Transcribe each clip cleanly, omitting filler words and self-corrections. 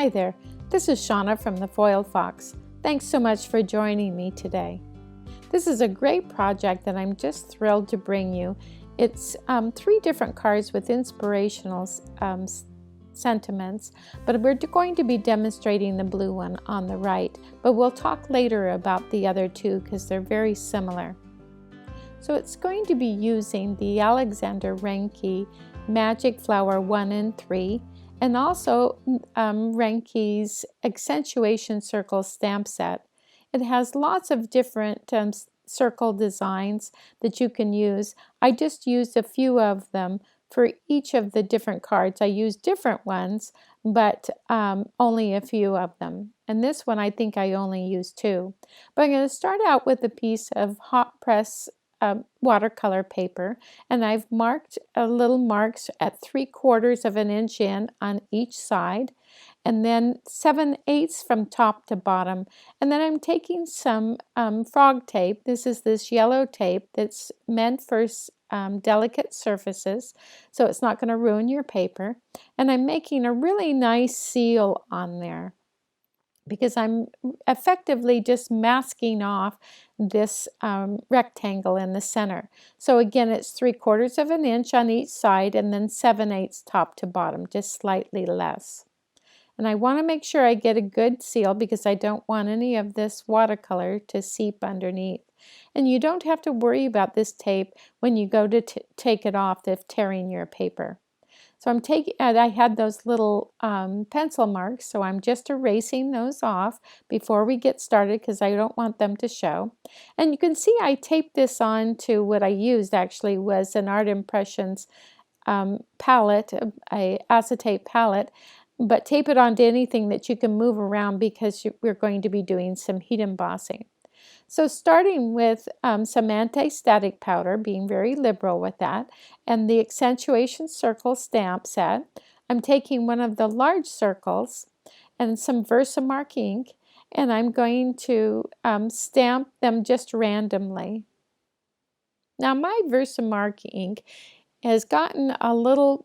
Hi there, this is Shauna from the Foiled Fox. Thanks so much for joining me today. This is a great project that I'm just thrilled to bring you. It's 3 different cards with inspirational sentiments, but we're going to be demonstrating the blue one on the right, but we'll talk later about the other 2 because they're very similar. So it's going to be using the Alexander Renke Magic Flower 1 and 3, and also Renke's Accentuation Circle stamp set. It has lots of different circle designs that you can use. I just used a few of them for each of the different cards. I used different ones, but only a few of them. And this one I think I only used 2. But I'm going to start out with a piece of hot press watercolor paper, and I've marked little marks at 3/4 of an inch in on each side, and then 7/8 from top to bottom. And then I'm taking some frog tape. This yellow tape that's meant for delicate surfaces, so it's not going to ruin your paper. And I'm making a really nice seal on there, because I'm effectively just masking off this rectangle in the center. So again, it's 3/4 of an inch on each side, and then 7/8 top to bottom, just slightly less. And I want to make sure I get a good seal because I don't want any of this watercolor to seep underneath. And you don't have to worry about this tape when you go to take it off of tearing your paper. So I'm taking, I had those little pencil marks, so I'm just erasing those off before we get started because I don't want them to show. And you can see I taped this on to what I used actually was an Art Impressions palette, a acetate palette, but tape it onto anything that you can move around because we're going to be doing some heat embossing. So starting with some anti-static powder, being very liberal with that, and the Accentuation Circle stamp set, I'm taking one of the large circles and some Versamark ink, and I'm going to stamp them just randomly. Now my Versamark ink has gotten a little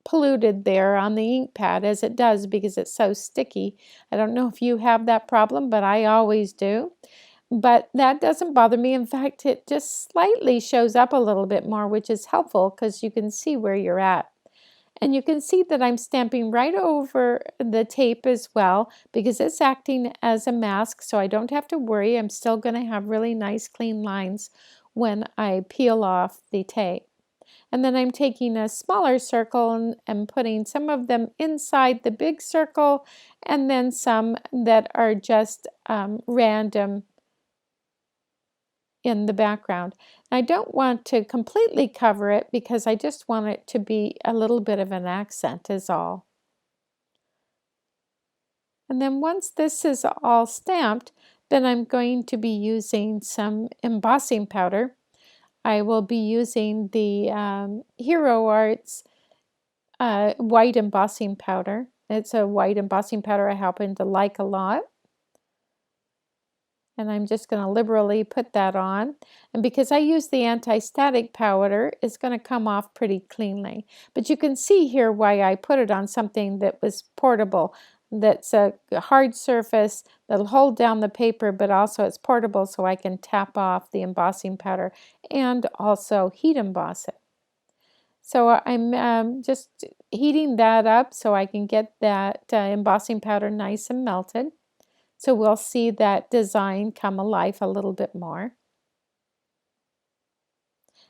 polluted there on the ink pad, as it does because it's so sticky. I don't know if you have that problem, but I always do. But that doesn't bother me. In fact, it just slightly shows up a little bit more, which is helpful because you can see where you're at. And you can see that I'm stamping right over the tape as well because it's acting as a mask, so I don't have to worry. I'm still going to have really nice clean lines when I peel off the tape. And then I'm taking a smaller circle and putting some of them inside the big circle, and then some that are just random in the background. I don't want to completely cover it because I just want it to be a little bit of an accent is all. And then once this is all stamped, then I'm going to be using some embossing powder. I will be using the Hero Arts white embossing powder. It's a white embossing powder I happen to like a lot. And I'm just going to liberally put that on. And because I use the anti-static powder, it's going to come off pretty cleanly. But you can see here why I put it on something that was portable, that's a hard surface that'll hold down the paper, but also it's portable so I can tap off the embossing powder and also heat emboss it. So I'm just heating that up so I can get that embossing powder nice and melted. So we'll see that design come alive a little bit more.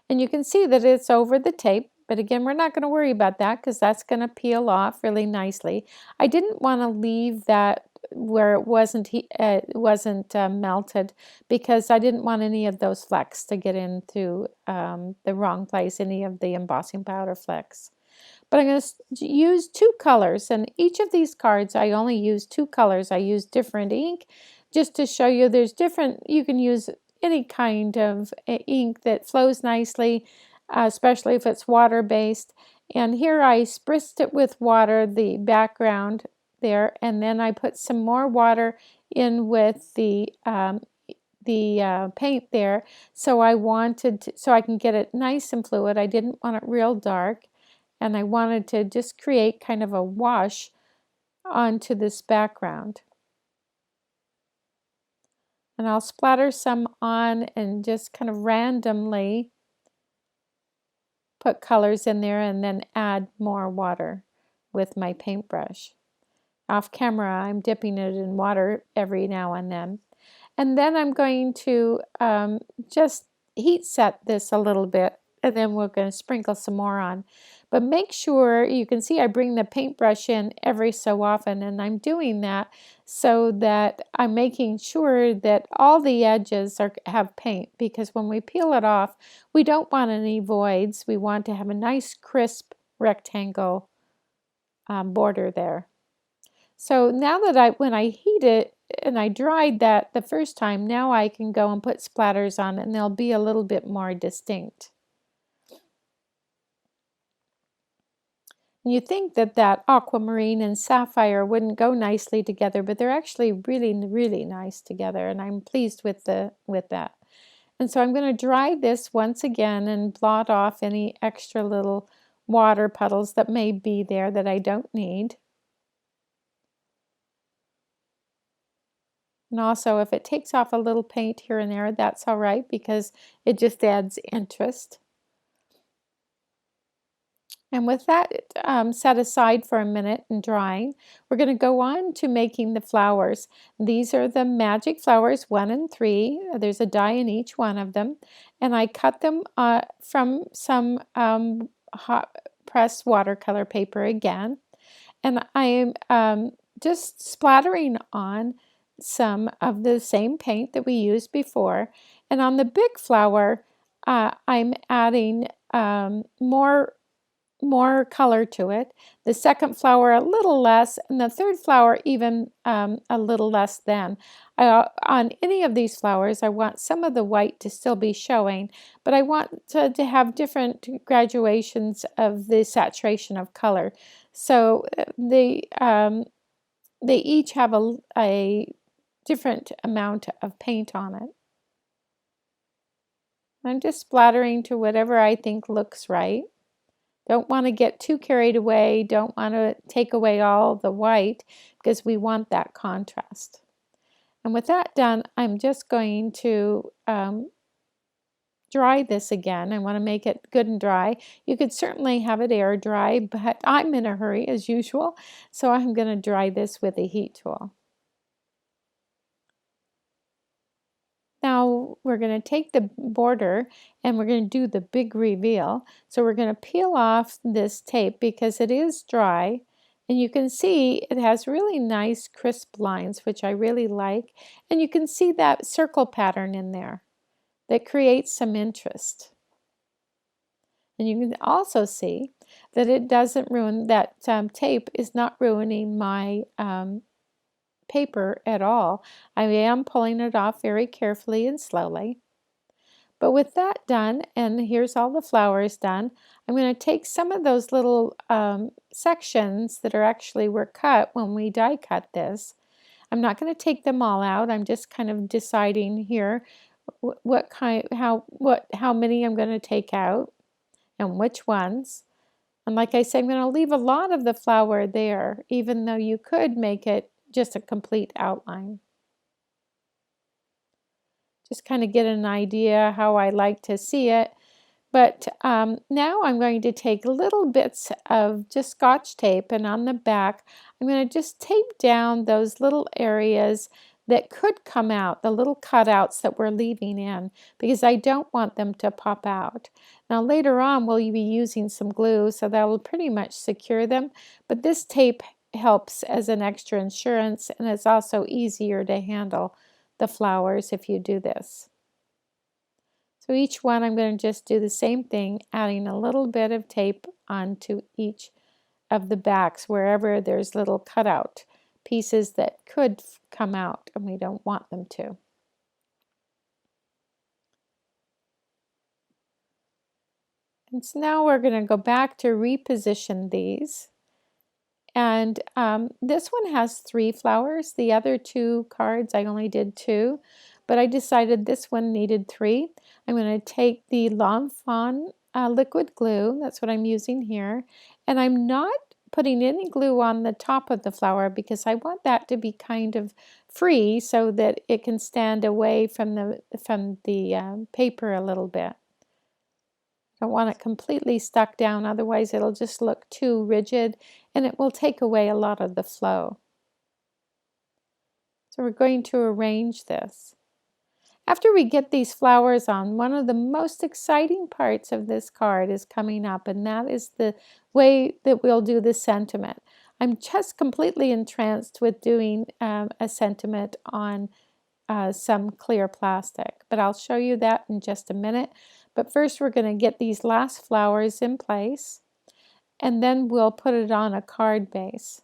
And you can see that it's over the tape, but again, we're not going to worry about that because that's going to peel off really nicely. I didn't want to leave that where it wasn't melted because I didn't want any of those flecks to get into the wrong place, any of the embossing powder flecks. But I'm going to use 2 colors, and each of these cards I only use 2 colors. I use different ink just to show you there's different, you can use any kind of ink that flows nicely, especially if it's water-based. And here I spritzed it with water, the background there, and then I put some more water in with the paint there. So so I can get it nice and fluid. I didn't want it real dark. And I wanted to just create kind of a wash onto this background. And I'll splatter some on and just kind of randomly put colors in there and then add more water with my paintbrush. Off camera, I'm dipping it in water every now and then. And then I'm going to just heat set this a little bit, and then we're going to sprinkle some more on. But make sure, you can see I bring the paintbrush in every so often, and I'm doing that so that I'm making sure that all the edges have paint, because when we peel it off, we don't want any voids. We want to have a nice crisp rectangle border there. So now that when I heat it and I dried that the first time, now I can go and put splatters on it and they'll be a little bit more distinct. You think that aquamarine and sapphire wouldn't go nicely together, but they're actually really, really nice together, and I'm pleased with that. And so I'm going to dry this once again and blot off any extra little water puddles that may be there that I don't need. And also, if it takes off a little paint here and there, that's all right, because it just adds interest. And with that set aside for a minute and drying, we're going to go on to making the flowers. These are the magic flowers 1 and 3. There's a die in each one of them. And I cut them from some hot press watercolor paper again. And I am just splattering on some of the same paint that we used before. And on the big flower, I'm adding more color to it. The second flower a little less, and the third flower even a little less than. On any of these flowers, I want some of the white to still be showing, but I want to have different graduations of the saturation of color. So they each have a different amount of paint on it. I'm just splattering to whatever I think looks right. Don't want to get too carried away. Don't want to take away all the white, because we want that contrast. And with that done, I'm just going to dry this again. I want to make it good and dry. You could certainly have it air dry, but I'm in a hurry as usual, so I'm going to dry this with a heat tool. Now we're going to take the border and we're going to do the big reveal. So we're going to peel off this tape because it is dry, and you can see it has really nice crisp lines, which I really like, and you can see that circle pattern in there that creates some interest. And you can also see that it doesn't ruin, that tape is not ruining my paper at all. I am pulling it off very carefully and slowly. But with that done, and here's all the flowers done, I'm going to take some of those little sections that were cut when we die cut this. I'm not going to take them all out. I'm just kind of deciding here how many I'm going to take out and which ones. And like I said, I'm going to leave a lot of the flower there, even though you could make it just a complete outline. Just kind of get an idea how I like to see it. But now I'm going to take little bits of just Scotch tape, and on the back I'm going to just tape down those little areas that could come out, the little cutouts that we're leaving in, because I don't want them to pop out. Now later on we'll be using some glue, so that will pretty much secure them, but this tape helps as an extra insurance, and it's also easier to handle the flowers if you do this. So each one I'm going to just do the same thing, adding a little bit of tape onto each of the backs wherever there's little cutout pieces that could come out and we don't want them to. And so now we're going to go back to reposition these. And this one has 3 flowers. The other 2 cards I only did 2, but I decided this one needed 3. I'm going to take the L'Enfant liquid glue, that's what I'm using here, and I'm not putting any glue on the top of the flower because I want that to be kind of free so that it can stand away from the paper a little bit. I don't want it completely stuck down, otherwise it'll just look too rigid and it will take away a lot of the flow. So we're going to arrange this. After we get these flowers on, one of the most exciting parts of this card is coming up, and that is the way that we'll do the sentiment. I'm just completely entranced with doing a sentiment on some clear plastic, but I'll show you that in just a minute. But first we're going to get these last flowers in place, and then we'll put it on a card base.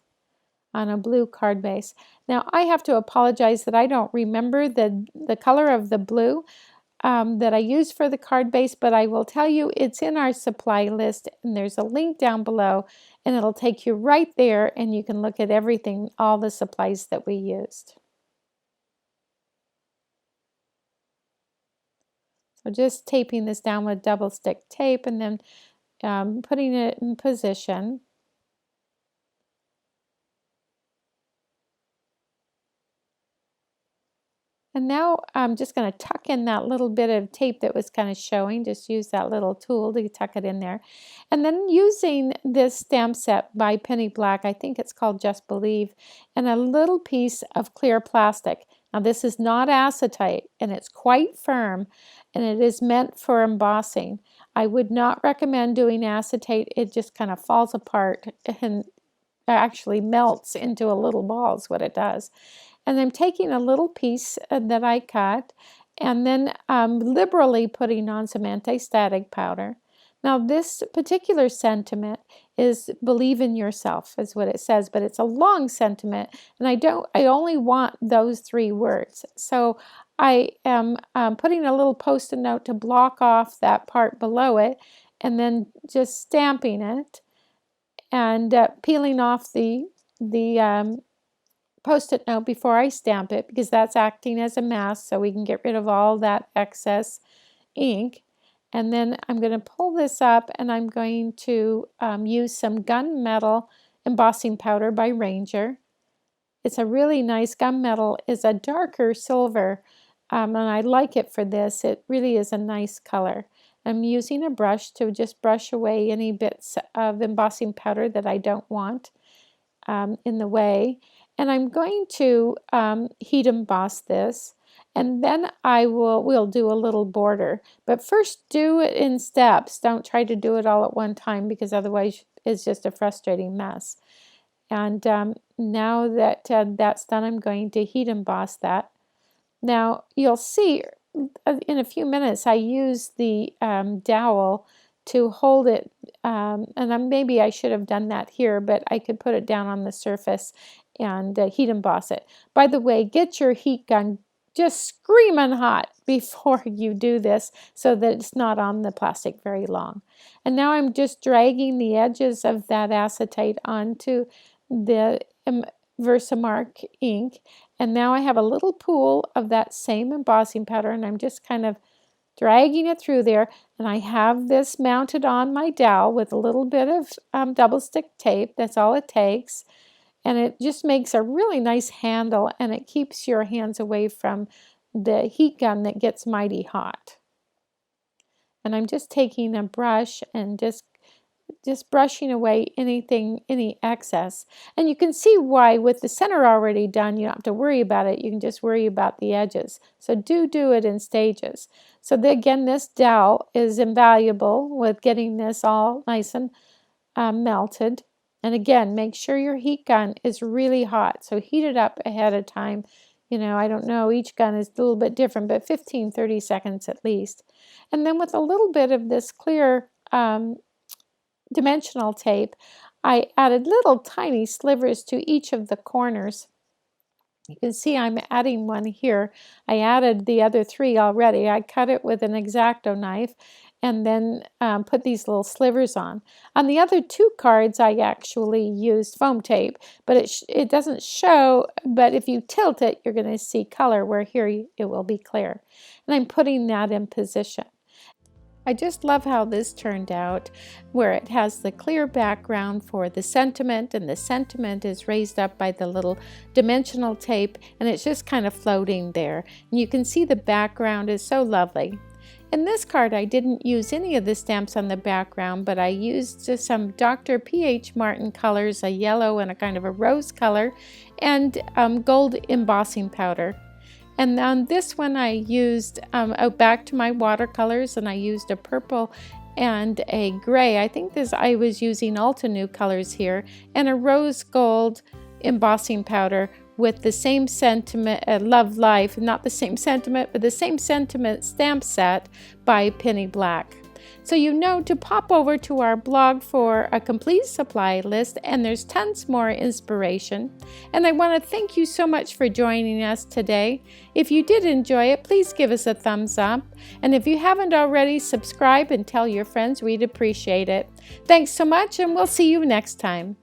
On a blue card base. Now I have to apologize that I don't remember the color of the blue that I use for the card base, but I will tell you it's in our supply list, and there's a link down below, and it'll take you right there, and you can look at everything, all the supplies that we used. So just taping this down with double stick tape and then putting it in position. And now I'm just going to tuck in that little bit of tape that was kind of showing. Just use that little tool to tuck it in there. And then using this stamp set by Penny Black, I think it's called Just Believe, and a little piece of clear plastic. Now this is not acetate, and it's quite firm, and it is meant for embossing. I would not recommend doing acetate. It just kind of falls apart and actually melts into a little ball is what it does. And I'm taking a little piece that I cut and then liberally putting on some anti-static powder. Now this particular sentiment is believe in yourself is what it says, but it's a long sentiment and I only want those 3 words. So I am putting a little post-it note to block off that part below it and then just stamping it and peeling off the post-it note before I stamp it because that's acting as a mask so we can get rid of all that excess ink. And then I'm going to pull this up and I'm going to use some gunmetal embossing powder by Ranger. It's a really nice gunmetal. It's a darker silver and I like it for this. It really is a nice color. I'm using a brush to just brush away any bits of embossing powder that I don't want in the way. And I'm going to heat emboss this, and then we'll do a little border. But first do it in steps. Don't try to do it all at one time because otherwise it's just a frustrating mess. And now that that's done, I'm going to heat emboss that. Now you'll see in a few minutes I use the dowel to hold it, and maybe I should have done that here, but I could put it down on the surface and heat emboss it. By the way, get your heat gun just screaming hot before you do this so that it's not on the plastic very long. And now I'm just dragging the edges of that acetate onto the Versamark ink, and now I have a little pool of that same embossing powder, and I'm just kind of dragging it through there, and I have this mounted on my dowel with a little bit of double stick tape. That's all it takes, and it just makes a really nice handle, and it keeps your hands away from the heat gun that gets mighty hot. And I'm just taking a brush and just brushing away any excess. And you can see why with the center already done, you don't have to worry about it. You can just worry about the edges. So do it in stages. So again, this dowel is invaluable with getting this all nice and melted. And again, make sure your heat gun is really hot. So heat it up ahead of time. You know, I don't know, each gun is a little bit different, but 15-30 seconds at least. And then with a little bit of this clear dimensional tape, I added little tiny slivers to each of the corners. You can see I'm adding one here. I added the other 3 already. I cut it with an X-Acto knife and then put these little slivers on. On the other 2 cards, I actually used foam tape, but it doesn't show, but if you tilt it, you're going to see color, where here it will be clear. And I'm putting that in position. I just love how this turned out, where it has the clear background for the sentiment, and the sentiment is raised up by the little dimensional tape, and it's just kind of floating there. And you can see the background is so lovely. In this card, I didn't use any of the stamps on the background, but I used some Dr. P.H. Martin colors, a yellow and a kind of a rose color, and gold embossing powder. And on this one, I used, back to my watercolors, and I used a purple and a gray. I think I was using Altenew colors here, and a rose gold embossing powder with the same sentiment, Love Life, not the same sentiment, but the same sentiment stamp set by Penny Black. So you know to pop over to our blog for a complete supply list, and there's tons more inspiration. And I want to thank you so much for joining us today. If you did enjoy it, please give us a thumbs up. And if you haven't already, subscribe and tell your friends. We'd appreciate it. Thanks so much, and we'll see you next time.